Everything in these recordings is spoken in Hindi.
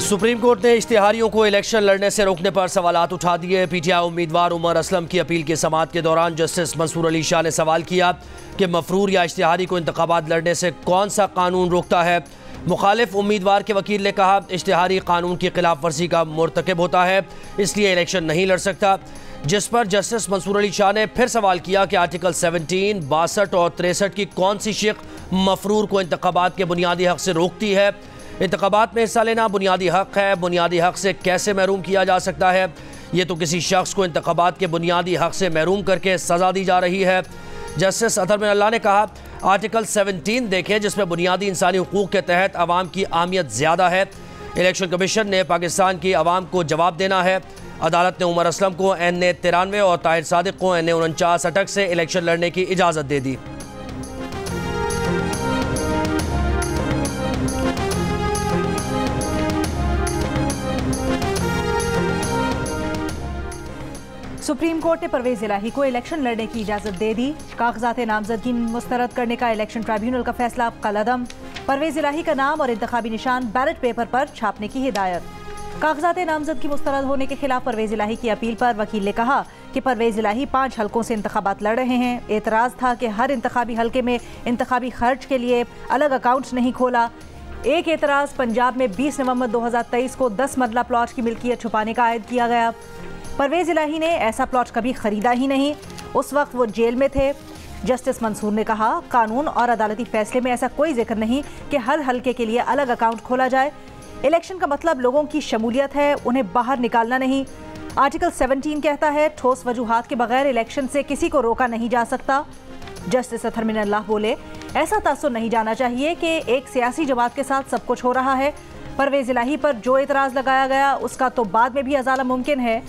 सुप्रीम कोर्ट ने इश्तिहारियों को इलेक्शन लड़ने से रोकने पर सवालात उठा दिए। पीटीआई उम्मीदवार उमर असलम की अपील की समाअत के दौरान जस्टिस मंसूर अली शाह ने सवाल किया कि मफरूर या इश्तिहारी को इंतखाबात लड़ने से कौन सा कानून रोकता है। मुखालिफ उम्मीदवार के वकील ने कहा इश्तिहारी कानून की खिलाफ वर्जी का मुर्तकिब होता है, इसलिए इलेक्शन नहीं लड़ सकता। जिस पर जस्टिस मंसूर अली शाह ने फिर सवाल किया कि आर्टिकल 17, 62 और 63 की कौन सी शिक मफरूर को इंतखाबात के बुनियादी हक से रोकती है। इंतखाबात में हिस्सा लेना बुनियादी हक है, बुनियादी हक से कैसे महरूम किया जा सकता है। ये तो किसी शख्स को इंतखाबात के बुनियादी हक से महरूम करके सज़ा दी जा रही है। जस्टिस अतहर मिन अल्लाह ने कहा आर्टिकल 17 देखें, जिसमें बुनियादी इंसानी हुकूक के तहत आवाम की अहमियत ज़्यादा है। इलेक्शन कमीशन ने पाकिस्तान की आवाम को जवाब देना है। अदालत ने उमर असलम को NA 93 और ताहिर सादिक को NA 49 अटक से इलेक्शन लड़ने की इजाज़त दे दी। सुप्रीम कोर्ट ने परवेज इलाही को इलेक्शन लड़ने की इजाजत दे दी। कागजात नामजदगी मुस्तरद करने का इलेक्शन ट्राइब्यूनल का फैसला कलअदम। परवेज इलाही का नाम और इंतखाबी निशान बैलेट पेपर पर छापने की हिदायत। कागजात नामजदगी मुस्तरद होने के खिलाफ परवेज इलाही की अपील पर वकील ने कहा कि परवेज इलाही 5 हलकों से इंतखाबात लड़ रहे हैं। एतराज़ था कि हर इंतखाबी हलके में इंतखाबी खर्च के लिए अलग अकाउंट नहीं खोला। एक एतराज़ पंजाब में 20 नवंबर 2023 को 10 मरला प्लॉट की मिल्कियत छुपाने का आयद किया गया। परवेज इलाही ने ऐसा प्लॉट कभी खरीदा ही नहीं, उस वक्त वो जेल में थे। जस्टिस मंसूर ने कहा कानून और अदालती फैसले में ऐसा कोई जिक्र नहीं कि हर हलके के लिए अलग अकाउंट खोला जाए। इलेक्शन का मतलब लोगों की शमूलियत है, उन्हें बाहर निकालना नहीं। आर्टिकल 17 कहता है ठोस वजूहात के बगैर इलेक्शन से किसी को रोका नहीं जा सकता। जस्टिस अतहर मिन अल्लाह बोले ऐसा तासुर नहीं जाना चाहिए कि एक सियासी जमात के साथ सब कुछ हो रहा है। परवेज इलाही पर जो एतराज़ लगाया गया उसका तो बाद में भी अजाला मुमकिन है।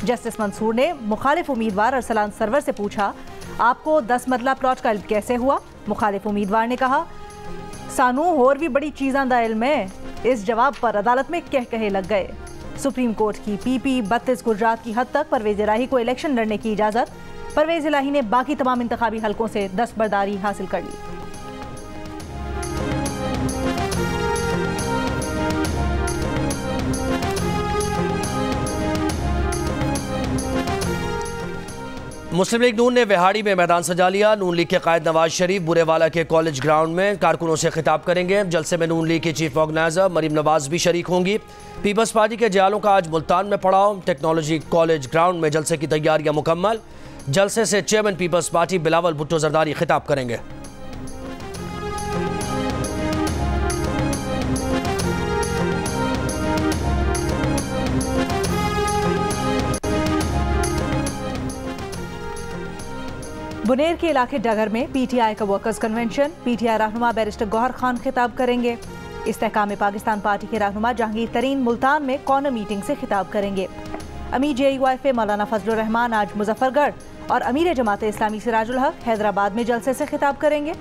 जस्टिस मंसूर ने मुखालिफ उम्मीदवार अरसलान सरवर से पूछा आपको 10 मरला प्लॉट का इल्म कैसे हुआ। मुखालिफ उम्मीदवार ने कहा सानू और भी बड़ी चीज़ां दा इल्म है। इस जवाब पर अदालत में कहे लग गए। सुप्रीम कोर्ट की PP 32 गुजरात की हद तक परवेज इलाही को इलेक्शन लड़ने की इजाज़त। परवेज इलाही ने बाकी तमाम इंतखाबी हलकों से दस्तबरदारी हासिल कर ली। मुस्लिम लीग नून ने विहाड़ी में मैदान सजा लिया। नून लीग के कायद नवाज शरीफ बुरेवाला के कॉलेज ग्राउंड में कारकुनों से खिताब करेंगे। जलसे में नून लीग की चीफ ऑर्गेनाइजर मरीम नवाज भी शरीक होंगी। पीपल्स पार्टी के जयालों का आज मुल्तान में पड़ाव। टेक्नोलॉजी कॉलेज ग्राउंड में जलसे की तैयारियां मुकम्मल। जलसे से chairman Peoples Party Bilawal Bhutto Zardari खिताब करेंगे। बुनेर के इलाके डगर में PTI का वर्कर्स कन्वेंशन। PTI रहनुमा बैरिस्टर गौहर खान खिताब करेंगे। इस्तेहकाम पाकिस्तान पार्टी के रहनुमा जहांगीर तरीन मुल्तान में कॉर्नर मीटिंग से खिताब करेंगे। अमीर JUIF मौलाना फजलुर रहमान आज मुजफ्फरगढ़ और अमीर जमात इस्लामी सिराजुल हक हैदराबाद में जलसे से खिताब करेंगे।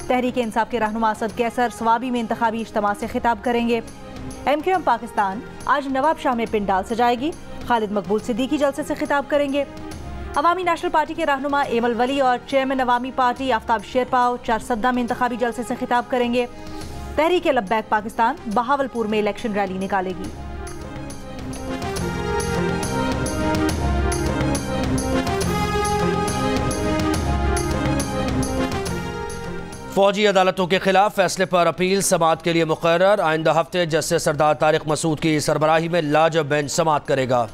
तहरीक इंसाफ के रहनुमा असद कैसर स्वाबी में इंतखाबी इज्तिमा से खिताब करेंगे। MQM पाकिस्तान आज नवाब शाह में पिंडाल सजाएगी। खालिद मकबूल सिद्दीकी जलसे से खिताब करेंगे। अवामी नेशनल पार्टी के रहनुमा एमल वली और चेयरमैन अवामी पार्टी आफ्ताब शेरपाव चारसद्दा में इंतखाबी जलसे से खिताब करेंगे। तहरीक लब्बैक पाकिस्तान बहावलपुर में इलेक्शन रैली निकालेगी। फौजी अदालतों के खिलाफ फैसले पर अपील समाअत के लिए मुकर्रर। आइंदा हफ्ते जस्टिस सरदार तारिक मसूद की सरबराही में लाजब बेंच समाअत करेगा।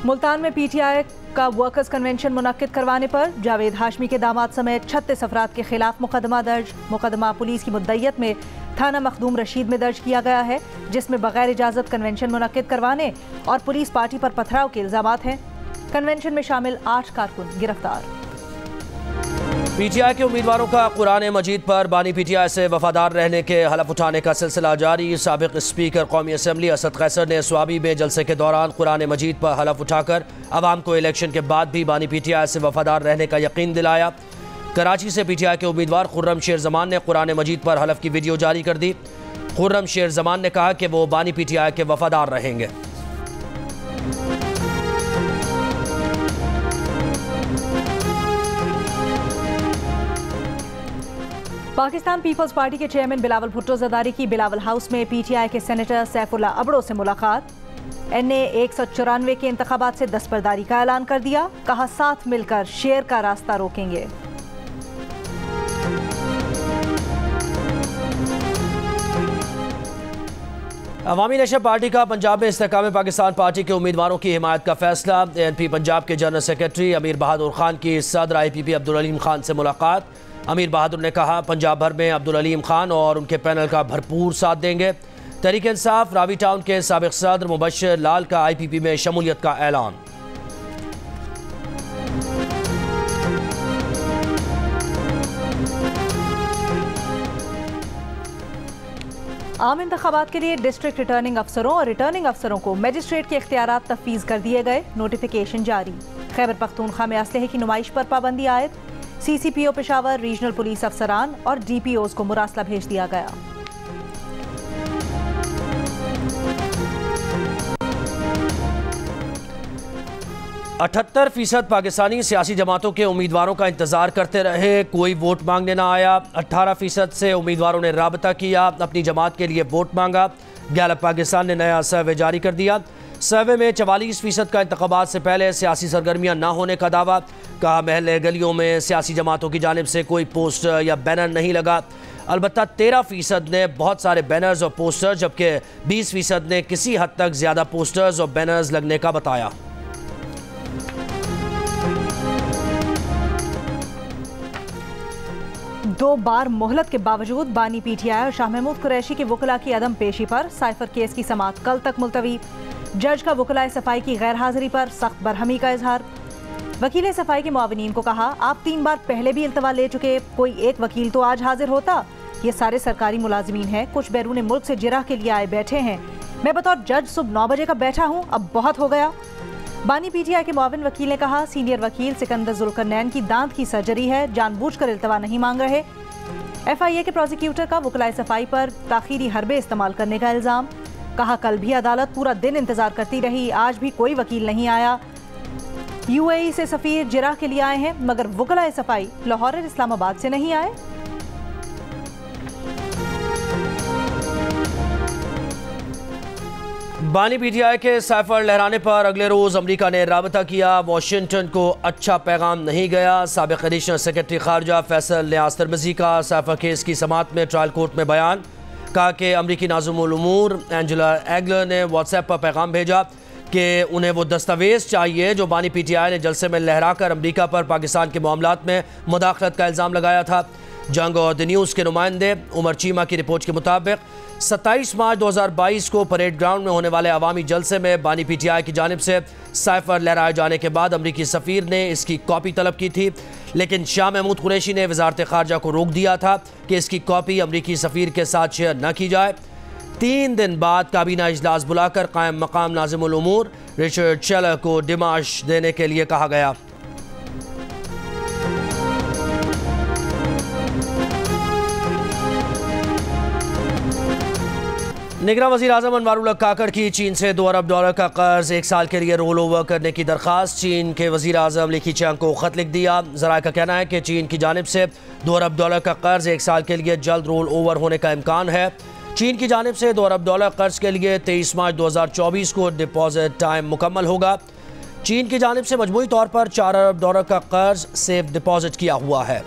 मुल्तान में PTI का वर्कर्स कन्वेंशन मुनक्किद करवाने पर जावेद हाशमी के दामाद समेत 36 अफराद के खिलाफ मुकदमा दर्ज। मुकदमा पुलिस की मुद्दइयत में थाना मखदूम रशीद में दर्ज किया गया है, जिसमें बगैर इजाज़त कन्वेंशन मुनक्किद करवाने और पुलिस पार्टी पर पथराव के इल्ज़ामात हैं। कन्वेंशन में शामिल 8 कारकुन गिरफ्तार। PTI के उम्मीदवारों का कुरान मजीद पर बानी PTI से वफादार रहने के हलफ उठाने का सिलसिला जारी। साबिक स्पीकर कौमी असम्बली असद कैसर ने स्वाबी में जलसे के दौरान कुरान मजीद पर हलफ उठाकर अवाम को इलेक्शन के बाद भी बानी PTI से वफादार रहने का यकीन दिलाया। कराची से PTI के उम्मीदवार खुर्रम शेर जमान ने कुरान मजीद पर हलफ की वीडियो जारी कर दी। खुर्रम शेर जमान ने कहा कि वो बानी PTI के वफादार रहेंगे। पाकिस्तान पीपल्स पार्टी के चेयरमैन बिलावल भुट्टो ज़रदारी की बिलावल हाउस में पीटीआई के सेनेटर सैफुल्ला अबड़ो से मुलाकात। एनए 194 के इंतखाबात से दस्तबरदारी का ऐलान कर दिया, कहा साथ मिलकर शेर का रास्ता रोकेंगे। अवामी नेशनल पार्टी का पंजाब में इस्तेहकाम पाकिस्तान पार्टी के उम्मीदवारों की हिमायत का फैसला। एनपी पंजाब के जनरल सेक्रेटरी अमीर बहादुर खान की सदर IPP अब्दुल अलीम खान से मुलाकात। अमीर बहादुर ने कहा पंजाब भर में अब्दुल अलीम खान और उनके पैनल का भरपूर साथ देंगे। तहरीक इंसाफ रावी टाउन के साबिक सदर मुबश्शिर लाल का IPP में शमूलियत का ऐलान। आम इंतखाबात के लिए डिस्ट्रिक्ट रिटर्निंग अफसरों और रिटर्निंग अफसरों को मजिस्ट्रेट के इख्तियारात तफवीज़ कर दिए गए, नोटिफिकेशन जारी। खैबर पख्तूनख्वा में असलहे की नुमाइश पर पाबंदी आयद। CCPO पेशावर, रीजनल पुलिस अफसरान और DPOs को मुरासला भेज दिया गया। %78 पाकिस्तानी सियासी जमातों के उम्मीदवारों का इंतजार करते रहे, कोई वोट मांगने ना आया। 18% से उम्मीदवारों ने राबता किया, अपनी जमात के लिए वोट मांगा। गैलप पाकिस्तान ने नया सर्वे जारी कर दिया। सर्वे में 44% का इंतखाबात से पहले सियासी सरगर्मियां ना होने का दावा। कहा महल्ले गलियों में सियासी जमातों की जानिब से कोई पोस्टर या बैनर नहीं लगा। अलबत्ता 13% ने बहुत सारे बैनर्स और पोस्टर्स, जबकि 20% ने किसी हद तक ज़्यादा पोस्टर्स और बैनर्स लगने का बताया। दो बार मोहलत के बावजूद बानी PTI और शाह महमूद कुरैशी की वकला की अदम पेशी पर साइफर केस की समाअत कल तक मुलतवी। जज का वकलाए सफाई की गैर हाजिरी पर सख्त बरहमी का इजहार। वकील सफाई के मुआविनीन को कहा, आप 3 बार पहले भी इल्तवा ले चुके, कोई एक वकील तो आज हाजिर होता। ये सारे सरकारी मुलाजमीन हैं, कुछ बैरून मुल्क से जिरह के लिए आए बैठे हैं। मैं बतौर जज सुबह 9 बजे का बैठा हूँ, अब बहुत हो गया। बानी PTI के मुआविन वकील ने कहा, सीनियर वकील सिकंदर जुल्करनैन की दांत की सर्जरी है, जानबूझकर इल्तवा नहीं मांग रहे। FIA के प्रोसिक्यूटर का वकलाए सफाई पर ताखीरी हरबे इस्तेमाल करने का इल्ज़ाम। कहा कल भी अदालत पूरा दिन इंतजार करती रही, आज भी कोई वकील नहीं आया। UAE से सफीर जिरह के लिए आए हैं, मगर वकलाए सफाई लाहौर और इस्लामाबाद से नहीं आए। बानी PTI के साइफर लहराने पर अगले रोज अमेरिका ने राबता किया। वाशिंगटन को अच्छा पैगाम नहीं गया। साबिक एडिशनल सेक्रेटरी खारजा फैसल नियाज़ तिरमिज़ी का साइफर केस की समाअत में ट्रायल कोर्ट में बयान। कहा कि अमरीकी नाज़िमुल उमूर एंजेला एगलर ने व्हाट्सएप पर पैगाम भेजा कि उन्हें वो दस्तावेज़ चाहिए जो बानी PTI ने जलसे में लहरा कर अमरीका पर पाकिस्तान के मामलात में मुदाखलत का इल्ज़ाम लगाया था। जंग और द न्यूज़ के नुमाइंदे उमर चीमा की रिपोर्ट के मुताबिक 27 मार्च 2022 को परेड ग्राउंड में होने वाले अवामी जलसे में बानी PTI की जानिब से साइफर लहराए जाने के बाद अमरीकी सफ़ीर ने इसकी कॉपी तलब की थी, लेकिन शाह महमूद कुरैशी ने वज़ारत खारजा को रोक दिया था कि इसकी कॉपी अमरीकी सफ़ीर के साथ शेयर न की जाए। 3 दिन बाद काबीना इजलास बुलाकर कायम मकाम नाज़िमुल उमूर रिचर्ड शेलर को डिमाश देने के लिए कहा गया। निगरान वज़ीर आज़म अनवारुल हक काकड़ की चीन से $2 अरब का कर्ज 1 साल के लिए रोल ओवर करने की दरख्वास्त। चीन के वज़ीर आज़म ली कीचियांग को ख़त लिख दिया। ज़राए का कहना है कि चीन की जानिब से $2 अरब का कर्ज 1 साल के लिए जल्द रोल ओवर होने का इम्कान है। चीन की जानिब से $2 अरब कर्ज के लिए 23 मार्च 2024 को डिपॉजिट टाइम मुकम्मल होगा। चीन की जानिब से मजमूई तौर पर $4 अरब का कर्ज सेफ डिपॉजिट किया हुआ है।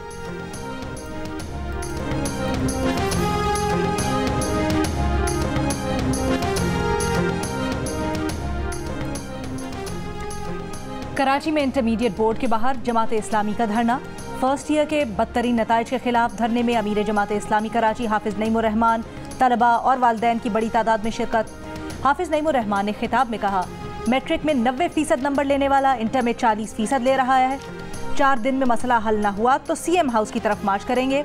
कराची में इंटरमीडिएट बोर्ड के बाहर जमात इस्लामी का धरना। फर्स्ट ईयर के बदतरीन नताइज के खिलाफ धरने में अमीर जमात इस्लामी कराची हाफिज नईमुर रहमान, तलबा और वालिदैन की बड़ी तादाद में शिरकत। हाफिज नईमुर रहमान ने खिताब में कहा, मैट्रिक में 90% नंबर लेने वाला इंटर में 40% ले रहा है। 4 दिन में मसला हल ना हुआ तो CM हाउस की तरफ मार्च करेंगे।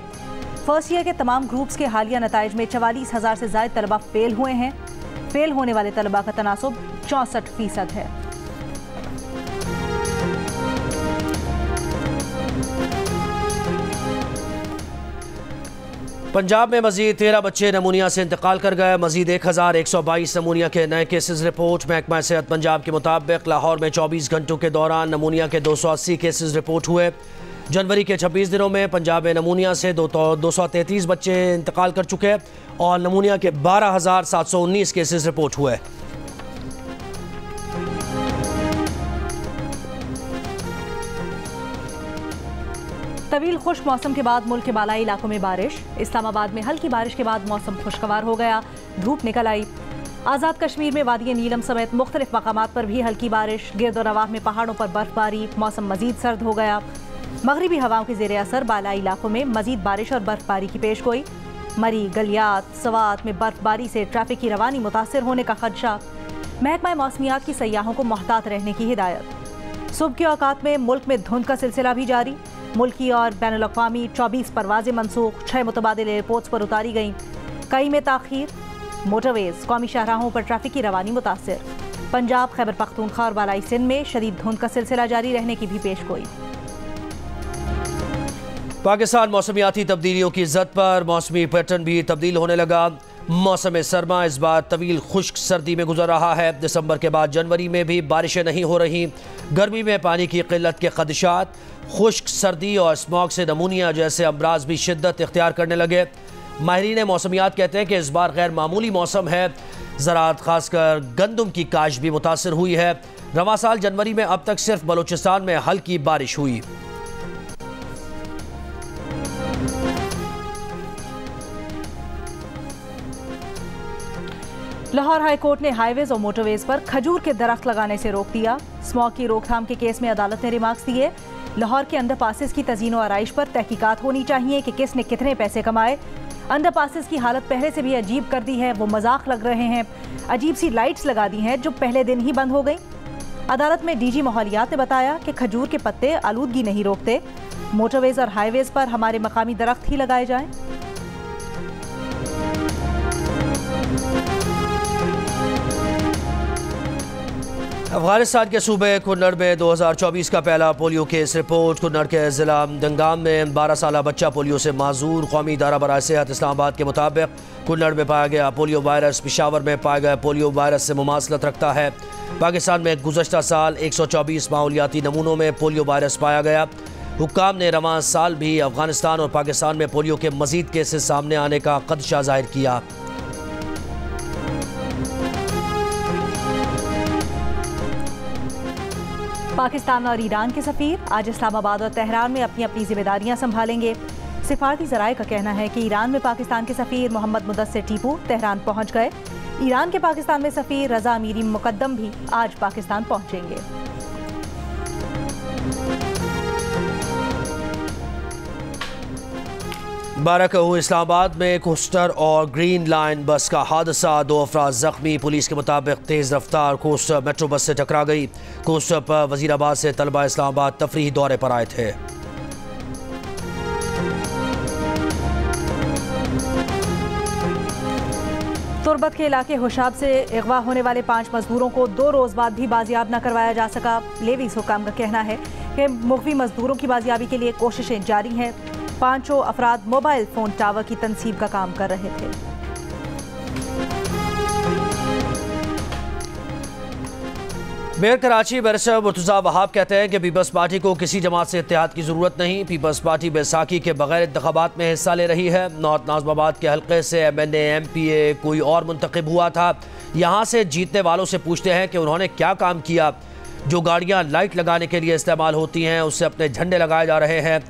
फर्स्ट ईयर के तमाम ग्रुप्स के हालिया नताइज में 44,000 से ज़ायद तलबा फेल हुए हैं। फेल होने वाले तलबा का तनासुब 64% है। पंजाब में मजीद 13 बच्चे नमूनिया से इंतकाल कर गए। मजीद 1122 नमूनिया के नए केसेस रिपोर्ट। महकमा सेहत पंजाब के मुताबिक लाहौर में 24 घंटों के दौरान नमूनिया के 280 केसेस रिपोर्ट हुए, जनवरी के 26 दिनों में पंजाब में नमूनिया से 233 बच्चे इंतकाल कर चुके हैं और नमूनिया के 12,719 केसेस रिपोर्ट हुए। तवील खुश्क मौसम के बाद मुल्क के बालाई इलाकों में बारिश। इस्लामाबाद में हल्की बारिश के बाद मौसम खुशगवार हो गया, धूप निकल आई। आज़ाद कश्मीर में वादी नीलम समेत मुख्तलिफ मकामात पर भी हल्की बारिश। गिरदोनवाह में पहाड़ों पर बर्फबारी, मौसम मजीद सर्द हो गया। मगरिबी हवाओं के ज़ेर असर बालाई इलाकों में मजीद बारिश और बर्फबारी की पेश गोई। मरी, गलियात, सवात में बर्फबारी से ट्रैफिक की रवानी मुतासर होने का खदशा। महकमा मौसमियात की सयाहों को मोहतात रहने की हिदायत। सुबह के औकात में मुल्क में धुंध का सिलसिला भी जारी। मुल्की और बैनुल अक़वामी 24 परवाज़ें मनसूख, 6 मुतबादिल एयरपोर्ट्स पर उतारी गईं। कई में ताख़ीर। मोटरवेज़, कौमी शाहराहों पर ट्रैफिक की रवानी मुतासर। पंजाब, खैबर पख्तूनख्वा और बालाई सिंध में शदीद धुंध का सिलसिला जारी रहने की भी पेश गोई। पाकिस्तान मौसमियाती तब्दीलियों की ज़द पर मौसमी पैटर्न भी तब्दील होने लगा। मौसम सरमा इस बार तवील खुश्क सर्दी में गुजर रहा है। दिसंबर के बाद जनवरी में भी बारिशें नहीं हो रही। गर्मी में पानी की किल्लत के खदशात, खुश्क सर्दी और स्मॉग से नमूनिया जैसे अमराज भी शिद्दत इख्तियार करने लगे। माहिरीन मौसमियात कहते हैं कि इस बार गैर मामूली मौसम है। ज़राअत खासकर गंदम की काश भी मुतासर हुई है। रवां साल जनवरी में अब तक सिर्फ बलूचिस्तान में हल्की बारिश हुई। लाहौर हाई कोर्ट ने हाईवेज और मोटरवेज पर खजूर के दरख्त लगाने से रोक दिया। स्मॉग की रोकथाम के केस में अदालत ने रिमार्क्स दिए। लाहौर के अंडरपासेस की तज़ीन और आराइश पर तहकीकात होनी चाहिए कि किसने कितने पैसे कमाए। अंडरपासेस की हालत पहले से भी अजीब कर दी है, वो मजाक लग रहे हैं। अजीब सी लाइट्स लगा दी हैं जो पहले दिन ही बंद हो गई। अदालत में डीजी माहौलियात ने बताया कि खजूर के पत्ते आलूदगी नहीं रोकते। मोटरवेज और हाईवेज पर हमारे मकामी दरख्त ही लगाए जाएं। अफगानिस्तान के सूबे कुन्नड़ में 2024 का पहला पोलियो केस रिपोर्ट। कुन्नड़ के ज़िला दंगाम में 12 साला बच्चा पोलियो से माजूर। कौमी इदारा बराए सेहत इस्लामाबाद के मुताबिक कुन्नड़ में पाया गया पोलियो वायरस पिशावर में पाया गया पोलियो वायरस से मुमासलत रखता है। पाकिस्तान में गुज़श्ता साल 124 माहौलियाती नमूनों में पोलियो वायरस पाया गया। हुक्काम ने रवां साल भी अफगानिस्तान और पाकिस्तान में पोलियो के मज़ीद केसेस सामने आने का खदशा जाहिर किया। पाकिस्तान और ईरान के सफ़ीर आज इस्लामाबाद और तेहरान में अपनी अपनी जिम्मेदारियां संभालेंगे। सिफारती ज़राए का कहना है कि ईरान में पाकिस्तान के सफ़ीर मोहम्मद मुदस्सिर टीपू तेहरान पहुंच गए। ईरान के पाकिस्तान में सफ़ीर रज़ा अमीरी मुकद्दम भी आज पाकिस्तान पहुंचेंगे। बारकहू इस्लामाबाद में कोस्टर और ग्रीन लाइन बस का हादसा, 2 अफराद जख्मी। पुलिस के मुताबिक तेज़ रफ्तार कोस्टर मेट्रो बस से टकरा गई। कोस्टर पर वजीराबाद से तलबा इस्लामाबाद तफरीही दौरे पर आए थे। तुरबत के इलाके हुशाब से अगवा होने वाले 5 मजदूरों को 2 रोज़ बाद भी बाजियाब न करवाया जा सका। लेवीज हुकाम का कहना है कि मुख्वी मजदूरों की बाजियाबी के लिए कोशिशें जारी हैं। 5 अफराद मोबाइल फ़ोन टावर की तनसीब का काम कर रहे थे। मेयर कराची बैरिस्टर मुर्तज़ा वहाब कहते हैं कि पीपल्स पार्टी को किसी जमात से इत्तेहाद की ज़रूरत नहीं। पीपल्स पार्टी बैसाखी के बगैर इंतखाबात में हिस्सा ले रही है। नॉर्थ नाज़िमाबाद के हल्के से MNA MPA कोई और मुंतखब हुआ था। यहाँ से जीतने वालों से पूछते हैं कि उन्होंने क्या काम किया। जो गाड़ियाँ लाइट लगाने के लिए इस्तेमाल होती हैं उससे अपने झंडे लगाए जा रहे हैं।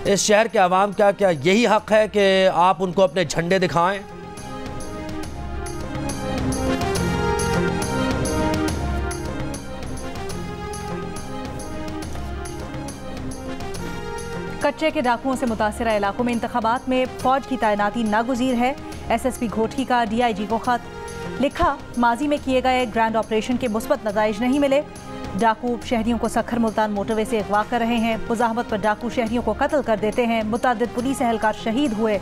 इस शहर के आवाम का क्या यही हक है कि आप उनको अपने झंडे दिखाएं? कच्चे के डाकुओं से मुतासरा इलाकों में इंतखाबात में फौज की तैनाती नागुज़ीर है। SSP घोटकी का DIG को खत लिखा, माजी में किए गए ग्रैंड ऑपरेशन के मुस्बत नताइज नहीं मिले। डाकू शहरियों को सखर मुल्तान मोटरवे से अगवा कर रहे हैं। मुजाहमत पर डाकू शहरियों को कत्ल कर देते हैं। मुतअद्दिद पुलिस एहलकार शहीद हुए।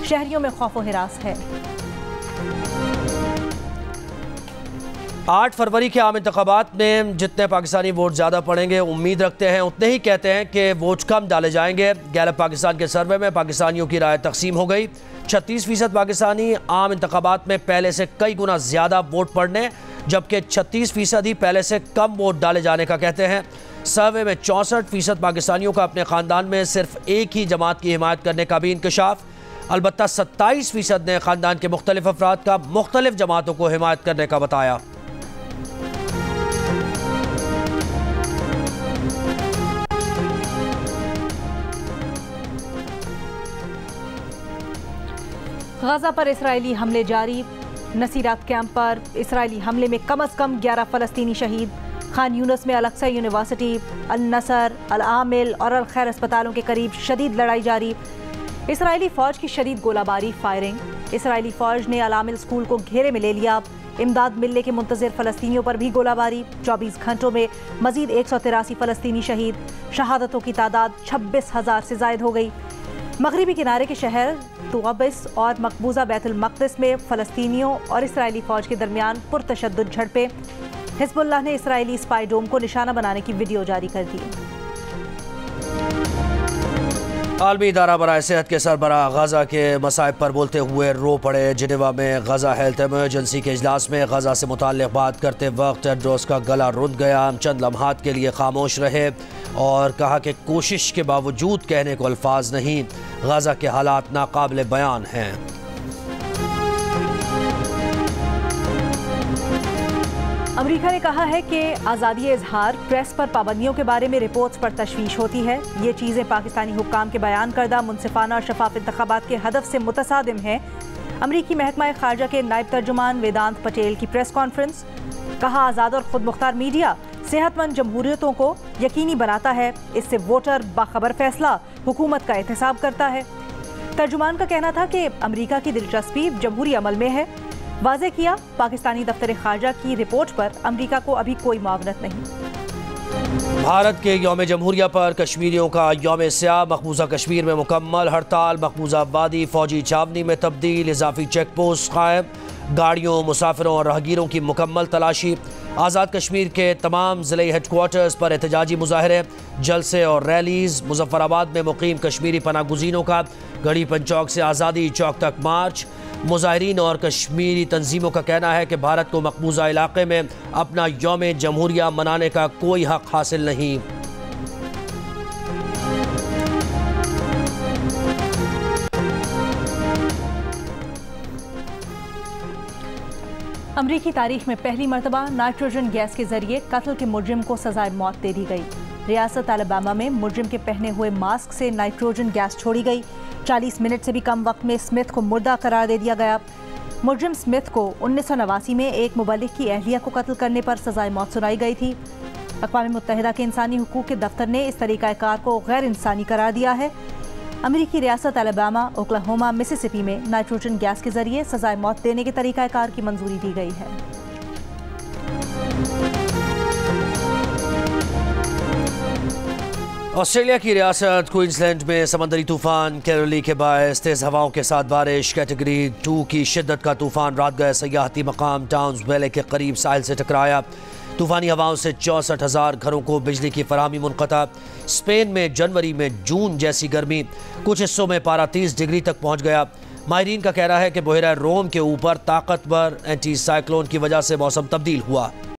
शहरियों में खौफ व हिरास है। 8 फरवरी के आम इंतखाबात में जितने पाकिस्तानी वोट ज़्यादा पड़ेंगे उम्मीद रखते हैं उतने ही कहते हैं कि वोट कम डाले जाएंगे। गैलप पाकिस्तान के सर्वे में पाकिस्तानियों की राय तकसीम हो गई। 36% पाकिस्तानी आम इंतखाबात में पहले से कई गुना ज़्यादा वोट पड़ने जबकि 36% ही पहले से कम वोट डाले जाने का कहते हैं। सर्वे में 64% पाकिस्तानियों का अपने ख़ानदान में सिर्फ एक ही जमात की हिमायत करने का भी इंकशाफ। अलबत्ता 27% ने ख़ानदान के मुख्तलिफ अफराद का मुख्तलिफ जमातों को हिमायत करने का बताया। गजा पर इसराइली हमले जारी। नसीरात कैंप पर इसराइली हमले में कम से कम 11 फ़लस्तीनी शहीद। खान यूनुस में अल-अक्सा यूनिवर्सिटी, अल नसर, अल आमिल और अल खैर अस्पतालों के करीब शदीद लड़ाई जारी। इसराइली फ़ौज की शदीद गोलाबारी, फायरिंग। इसराइली फ़ौज ने अल आमिल स्कूल को घेरे में ले लिया। इमदाद मिलने के मुंतज़िर फ़लस्तीनियों पर भी गोलाबारी। 24 घंटों में मज़ीद 183 फ़लस्तीनी शहीद। शहादतों की तादाद 26,000 से ज़ायद हो गई। मगरिबी किनारे के शहर तुअबिस और मकबूजा बैतुल मक़दिस में फ़लस्तीनियों और इसराइली फ़ौज के दरमियान पुरतशद्दुद झड़पें। हिज़्बुल्लाह ने इसराइली स्पाई डोम को निशाना बनाने की वीडियो जारी कर दी। आलमी इदारा बराए सेहत के सरबराह गजा के मसाइब पर बोलते हुए रो पड़े। जिनेवा में गजा हेल्थ एमरजेंसी के इजलास में गजा से मुताल्लिक़ बात करते वक्त टेड्रोस का गला रुंध गया। चंद लम्हात के लिए खामोश रहे और कहा कि कोशिश के बावजूद कहने को अल्फाज नहीं। गजा के हालात नाकाबिल बयान हैं। अमेरिका ने कहा है कि आज़ादी इजहार, प्रेस पर पाबंदियों के बारे में रिपोर्ट्स पर तशवीश होती है। ये चीज़ें पाकिस्तानी हुक्काम के बयान करदा मुनसिफाना और शफाफ इंतखाबात के हदफ से मुतसादिम हैं। अमरीकी महकमा खारजा के नायब तर्जुमान वेदांत पटेल की प्रेस कॉन्फ्रेंस। कहा, आज़ाद और खुद मुख्तार मीडिया सेहतमंद जमहूरियतों को यकीनी बनाता है। इससे वोटर बाखबर फैसला हुकूमत का एहतसाब करता है। तर्जुमान का कहना था कि अमरीका की दिलचस्पी जमहूरी अमल में है। वाज़े किया, पाकिस्तानी दफ्तर खारजा की रिपोर्ट पर अमरीका को अभी कोई मुआवनत नहीं। भारत के यौम जमहूरिया पर कश्मीरियों का यौम स्याह। मकबूजा कश्मीर में मुकम्मल हड़ताल। मकबूजा वादी फौजी छावनी में तब्दील। इजाफी चेक पोस्ट कायम। गाड़ियों, मुसाफिरों और राहगीरों की मुकम्मल तलाशी। आज़ाद कश्मीर के तमाम ज़िले हेडक्वार्टर्स पर एहतजाजी मुजाहरे, जलसे और रैलीज। मुजफ्फराबाद में मुकीम कश्मीरी पनाह गुज़ीनों का गढ़ी पंचौक से आज़ादी चौक तक मार्च। मुजाहिरीन और कश्मीरी तंजीमों का कहना है कि भारत को मकबूजा इलाके में अपना यौम जमहूरिया मनाने का कोई हक हासिल नहीं। अमरीकी तारीख में पहली मरतबा नाइट्रोजन गैस के जरिए कत्ल के मुजरिम को सजाए मौत दे दी गई। रियासत अलबामा में मुजरिम के पहने हुए मास्क से नाइट्रोजन गैस छोड़ी गई। 40 मिनट से भी कम वक्त में स्मिथ को मुर्दा करार दे दिया गया। मुजरिम स्मिथ को 1989 में एक मुबल्लिग की अहलिया को कत्ल करने पर सजाए मौत सुनाई गई थी। अक़वाम मुत्तहिदा के इंसानी हुकूक के दफ्तर ने इस तरीक़ाकार को गैर इंसानी करार दिया है। अमरीकी रियासत अलबामा, ओक्लाहोमा, मिसिसिपी में नाइट्रोजन गैस के जरिए सजाए मौत देने के तरीक़ाकार की मंजूरी दी गई है। ऑस्ट्रेलिया की रियासत क्वींसलैंड में समंदरी तूफान कैरोली के बायस तेज़ हवाओं के साथ बारिश। कैटेगरी 2 की शिद्दत का तूफान रात गए सयाहती मकाम टाउन्सविले के करीब साहिल से टकराया। तूफानी हवाओं से 64,000 घरों को बिजली की फराहमी मुनक़ता। स्पेन में जनवरी में जून जैसी गर्मी। कुछ हिस्सों में पारा 30 डिग्री तक पहुँच गया। माहिरीन का कहना है कि बहेरा रोम के ऊपर ताकतवर एंटी साइक्लोन की वजह से मौसम तब्दील हुआ।